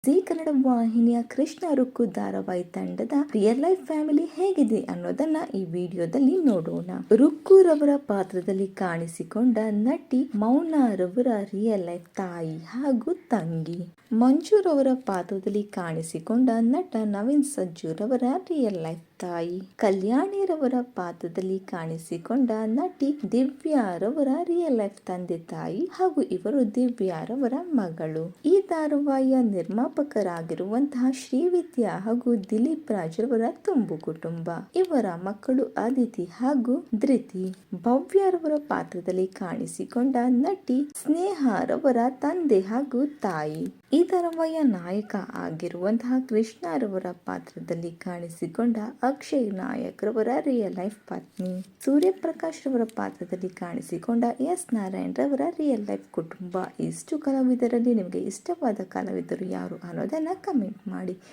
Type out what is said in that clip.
G Kannada ವಾಹಿನಿಯ ಕೃಷ್ಣ ರುಕ್ಕು ಧಾರಾವಾಹಿ ತಂಡದ ರಿಯಲ್ ಲೈಫ್ ಫ್ಯಾಮಿಲಿ ಹೇಗಿದೆ ಅನ್ನೋದನ್ನ ಈ ವಿಡಿಯೋದಲ್ಲಿ ನೋಡೋಣ. ರುಕ್ಕುರವರ ಪಾತ್ರದಲ್ಲಿ ಕಾಣಿಸಿಕೊಂಡ ನಟಿ ಮೌನಾರವರ ರಿಯಲ್ ಲೈಫ್ ತಾಯಿ ಹಾಗೂ ತಂಗಿ, ಮಂಜುರವರ ಪಾತ್ರದಲ್ಲಿ ಕಾಣಿಸಿಕೊಂಡ ನಟ ನವೀನ್ ಸಜ್ಜುರವರ ರಿಯಲ್ ಲೈಫ್ ತಾಯಿ, ಕಲ್ಯಾಣಿರವರ ಪಾತ್ರದಲ್ಲಿ ಕಾಣಿಸಿಕೊಂಡ ನಟಿ ದಿವ್ಯಾರವರ ರಿಯಲ್ ಲೈಫ್ ತಂದೆ ತಾಯಿ ಹಾಗೂ ಇವರು ದಿವ್ಯಾರವರ ಮಗಳು. ಈ ಧಾರಾವಾಹಿಯ ನಿರ್ಮಾಪಕರಾಗಿರುವಂತಹ ಶ್ರೀವಿದ್ಯಾ ಹಾಗೂ ದಿಲೀಪ್ ರಾಜ್ರವರ ತುಂಬು ಕುಟುಂಬ. ಇವರ ಮಕ್ಕಳು ಅದಿತಿ ಹಾಗೂ ಧೃತಿ. ಭವ್ಯರವರ ಪಾತ್ರದಲ್ಲಿ ಕಾಣಿಸಿಕೊಂಡ ನಟಿ ಸ್ನೇಹಾರವರ ತಂದೆ ಹಾಗೂ ತಾಯಿ. ಈ ಧಾರಾವಾಹಿಯ ನಾಯಕ ಆಗಿರುವಂತಹ ಕೃಷ್ಣರವರ ಪಾತ್ರದಲ್ಲಿ ಕಾಣಿಸಿಕೊಂಡ ಅಕ್ಷಯ್ ನಾಯಕ್ ರವರ ರಿಯಲ್ ಲೈಫ್ ಪತ್ನಿ. ಸೂರ್ಯಪ್ರಕಾಶ್ ರವರ ಪಾತ್ರದಲ್ಲಿ ಕಾಣಿಸಿಕೊಂಡ ಎಸ್ ನಾರಾಯಣ್ ರವರ ರಿಯಲ್ ಲೈಫ್ ಕುಟುಂಬ. ಇಷ್ಟು ಕಲಾವಿದರಲ್ಲಿ ನಿಮಗೆ ಇಷ್ಟವಾದ ಕಲಾವಿದರು ಯಾರು ಅನ್ನೋದನ್ನ ಕಮೆಂಟ್ ಮಾಡಿ.